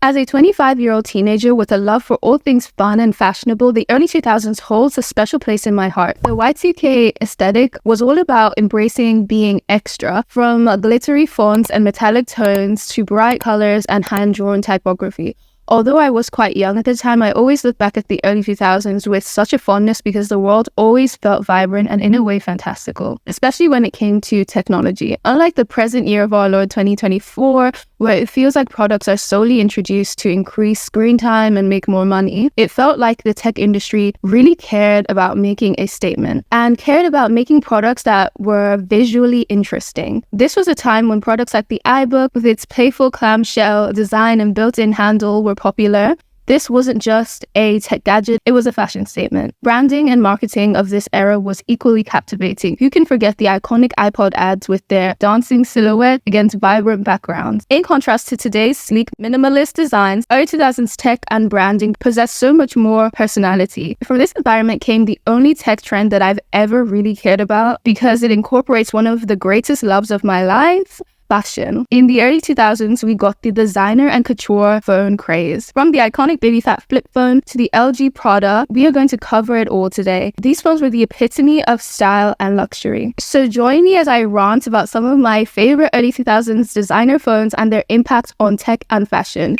As a 25-year-old teenager with a love for all things fun and fashionable, the early 2000s holds a special place in my heart. The Y2K aesthetic was all about embracing being extra, from glittery fonts and metallic tones to bright colors and hand-drawn typography. Although I was quite young at the time, I always look back at the early 2000s with such a fondness because the world always felt vibrant and in a way fantastical, especially when it came to technology. Unlike the present year of our Lord 2024, where it feels like products are solely introduced to increase screen time and make more money, it felt like the tech industry really cared about making a statement and cared about making products that were visually interesting. This was a time when products like the iBook, with its playful clamshell design and built-in handle, were popular. This wasn't just a tech gadget, it was a fashion statement. Branding and marketing of this era was equally captivating. Who can forget the iconic iPod ads with their dancing silhouette against vibrant backgrounds? In contrast to today's sleek, minimalist designs, early 2000s tech and branding possessed so much more personality. From this environment came the only tech trend that I've ever really cared about because it incorporates one of the greatest loves of my life: fashion. In the early 2000s, we got the designer and couture phone craze. From the iconic baby fat flip phone to the LG Prada, we are going to cover it all today. These phones were the epitome of style and luxury. So join me as I rant about some of my favorite early 2000s designer phones and their impact on tech and fashion.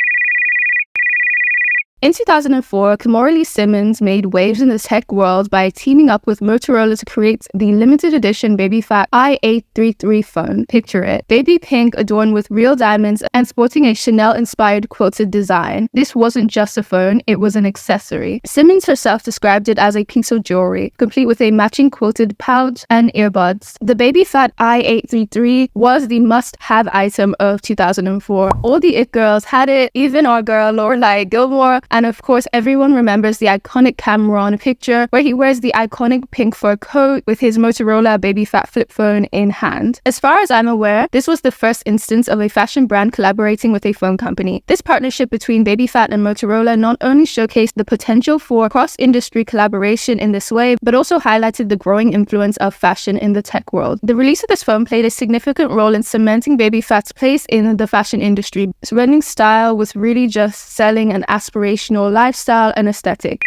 In 2004, Kimora Simmons made waves in the tech world by teaming up with Motorola to create the limited edition baby fat i833 phone. Picture it: baby pink adorned with real diamonds and sporting a Chanel-inspired quilted design. This wasn't just a phone, it was an accessory. Simmons herself described it as a piece of jewelry, complete with a matching quilted pouch and earbuds. The baby fat i833 was the must-have item of 2004. All the it girls had it, even our girl Lorelai Gilmore. And of course, everyone remembers the iconic Cameron picture where he wears the iconic pink fur coat with his Motorola baby fat flip phone in hand. As far as I'm aware, this was the first instance of a fashion brand collaborating with a phone company. This partnership between baby fat and Motorola not only showcased the potential for cross-industry collaboration in this way, but also highlighted the growing influence of fashion in the tech world. The release of this phone played a significant role in cementing baby fat's place in the fashion industry, blending style with really just selling an aspirational lifestyle and aesthetic.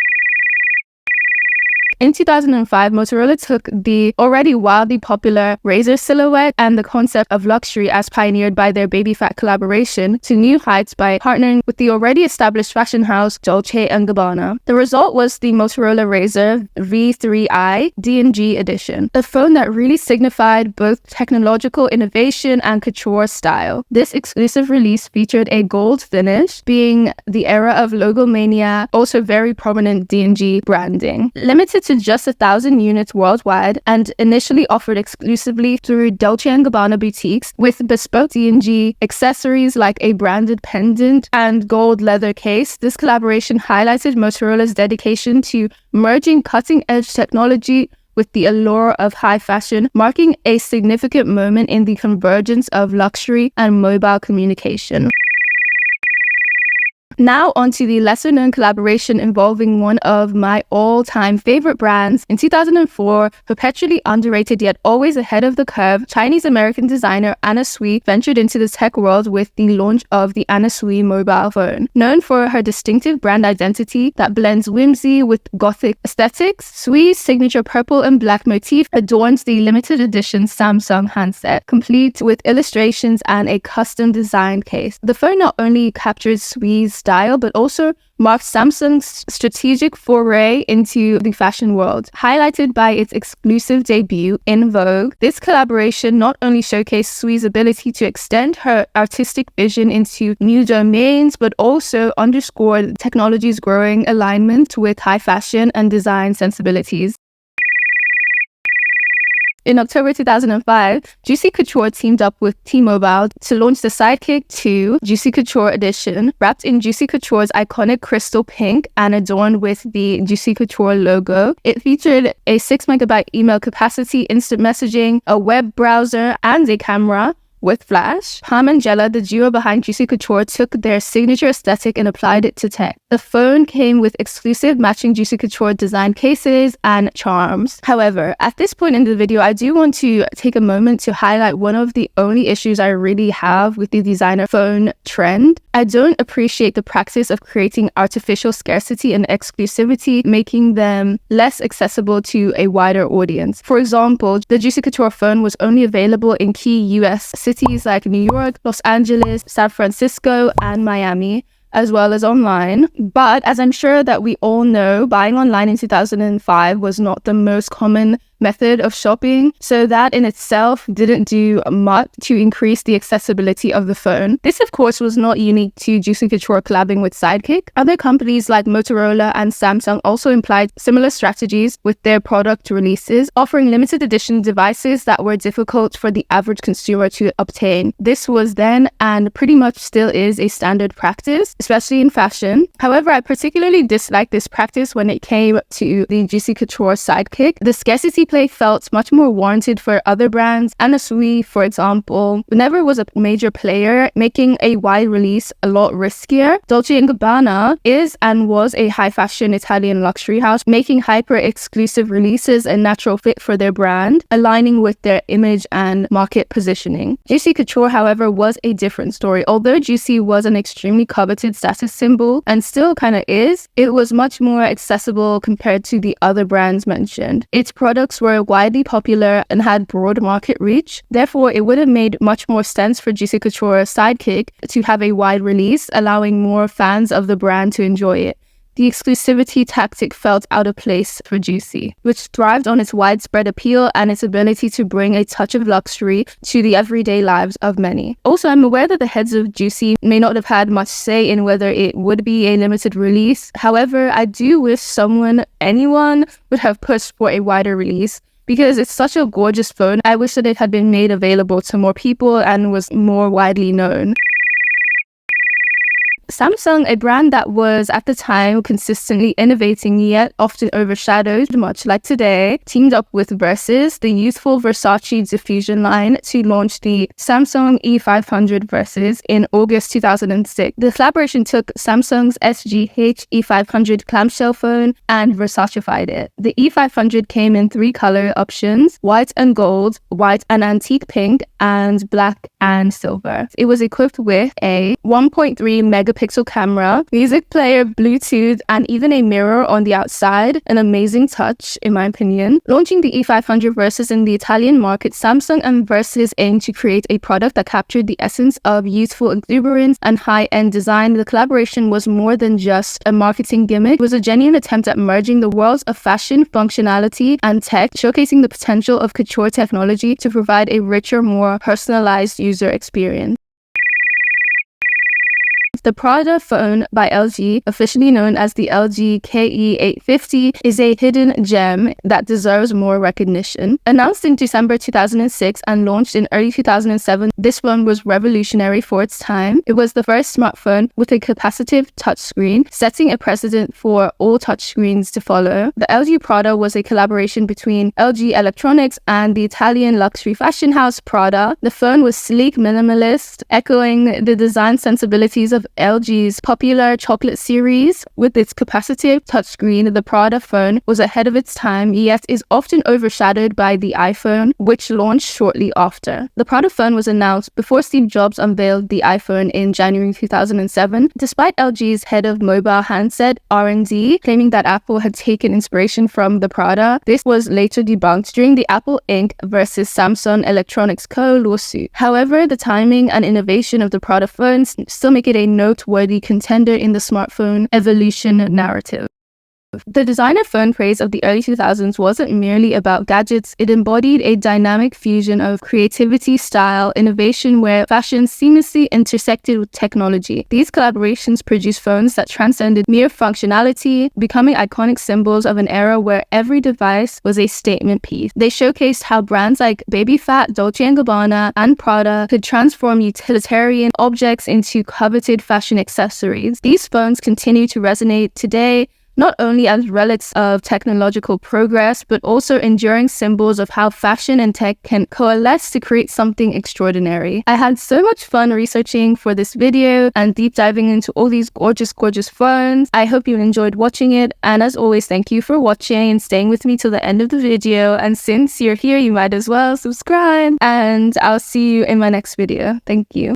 In 2005, Motorola took the already wildly popular Razr silhouette and the concept of luxury as pioneered by their baby fat collaboration to new heights by partnering with the already established fashion house Dolce & Gabbana. The result was the Motorola Razr V3i D&G edition, a phone that really signified both technological innovation and couture style. This exclusive release featured a gold finish, being the era of logomania, also very prominent D&G branding. Limited to just 1,000 units worldwide and initially offered exclusively through Dolce & Gabbana boutiques with bespoke D&G accessories like a branded pendant and gold leather case. This collaboration highlighted Motorola's dedication to merging cutting-edge technology with the allure of high fashion, marking a significant moment in the convergence of luxury and mobile communication. Now onto the lesser-known collaboration involving one of my all-time favorite brands. In 2004, perpetually underrated yet always ahead of the curve, Chinese-American designer Anna Sui ventured into the tech world with the launch of the Anna Sui mobile phone. Known for her distinctive brand identity that blends whimsy with gothic aesthetics, Sui's signature purple and black motif adorns the limited edition Samsung handset, complete with illustrations and a custom-designed case. The phone not only captures Sui's style, but also marked Samsung's strategic foray into the fashion world. Highlighted by its exclusive debut in Vogue, this collaboration not only showcased Sui's ability to extend her artistic vision into new domains, but also underscored technology's growing alignment with high fashion and design sensibilities. In October 2005, Juicy Couture teamed up with T-Mobile to launch the Sidekick 2 Juicy Couture edition, wrapped in Juicy Couture's iconic crystal pink and adorned with the Juicy Couture logo. It featured a 6 MB email capacity, instant messaging, a web browser, and a camera, with flash. Palm and Jella, the duo behind Juicy Couture, took their signature aesthetic and applied it to tech. The phone came with exclusive matching Juicy Couture design cases and charms. However, at this point in the video, I do want to take a moment to highlight one of the only issues I really have with the designer phone trend. I don't appreciate the practice of creating artificial scarcity and exclusivity, making them less accessible to a wider audience. For example, the Juicy Couture phone was only available in key US cities like New York, Los Angeles, San Francisco, and Miami, as well as online. But as I'm sure that we all know, buying online in 2005 was not the most common method of shopping, so that in itself didn't do much to increase the accessibility of the phone. This, of course, was not unique to Juicy Couture collabing with Sidekick. Other companies like Motorola and Samsung also employed similar strategies with their product releases, offering limited edition devices that were difficult for the average consumer to obtain. This was then, and pretty much still is, a standard practice, especially in fashion. However, I particularly disliked this practice when it came to the Juicy Couture Sidekick. The scarcity play felt much more warranted for other brands. Anna Sui, for example, never was a major player, making a wide release a lot riskier. Dolce & Gabbana is and was a high fashion Italian luxury house, making hyper exclusive releases a natural fit for their brand, aligning with their image and market positioning. Juicy Couture, however, was a different story. Although Juicy was an extremely coveted status symbol, and still kind of is, it was much more accessible compared to the other brands mentioned. Its products were widely popular and had broad market reach. Therefore, it would have made much more sense for Juicy Couture Sidekick to have a wide release, allowing more fans of the brand to enjoy it. The exclusivity tactic felt out of place for Juicy, which thrived on its widespread appeal and its ability to bring a touch of luxury to the everyday lives of many. Also, I'm aware that the heads of Juicy may not have had much say in whether it would be a limited release. However, I do wish anyone would have pushed for a wider release, because it's such a gorgeous phone. I wish that it had been made available to more people and was more widely known. Samsung, a brand that was at the time consistently innovating yet often overshadowed, much like today, teamed up with Versus, the youthful Versace diffusion line, to launch the Samsung E500 Versus in August 2006. The collaboration took Samsung's SGH E500 clamshell phone and Versace-fied it. The E500 came in 3 color options: white and gold, white and antique pink, and black and silver. It was equipped with a 1.3 megapixel camera, music player, Bluetooth, and even a mirror on the outside. An amazing touch, in my opinion. Launching the E500 Versus in the Italian market, Samsung and Versus aimed to create a product that captured the essence of youthful exuberance and high-end design. The collaboration was more than just a marketing gimmick. It was a genuine attempt at merging the worlds of fashion, functionality, and tech, showcasing the potential of couture technology to provide a richer, more personalized user experience. The Prada phone by LG, officially known as the LG KE850, is a hidden gem that deserves more recognition. Announced in December 2006 and launched in early 2007, this phone was revolutionary for its time. It was the first smartphone with a capacitive touchscreen, setting a precedent for all touchscreens to follow. The LG Prada was a collaboration between LG Electronics and the Italian luxury fashion house Prada. The phone was sleek, minimalist, echoing the design sensibilities of LG's popular chocolate series. With its capacitive touchscreen, the Prada phone was ahead of its time, yet is often overshadowed by the iPhone, which launched shortly after. The Prada phone was announced before Steve Jobs unveiled the iPhone in January 2007. Despite LG's head of mobile handset R&D claiming that Apple had taken inspiration from the Prada, this was later debunked during the Apple Inc. versus Samsung Electronics Co. lawsuit. However, the timing and innovation of the Prada phones still make it a noteworthy contender in the smartphone evolution narrative. The designer phone craze of the early 2000s wasn't merely about gadgets. It embodied a dynamic fusion of creativity, style, innovation, where fashion seamlessly intersected with technology. These collaborations produced phones that transcended mere functionality, becoming iconic symbols of an era where every device was a statement piece. They showcased how brands like Baby Phat, Dolce & Gabbana, and Prada could transform utilitarian objects into coveted fashion accessories. These phones continue to resonate today, not only as relics of technological progress, but also enduring symbols of how fashion and tech can coalesce to create something extraordinary. I had so much fun researching for this video and deep diving into all these gorgeous phones. I hope you enjoyed watching it, and as always, thank you for watching and staying with me till the end of the video. And since you're here, you might as well subscribe, and I'll see you in my next video. Thank you.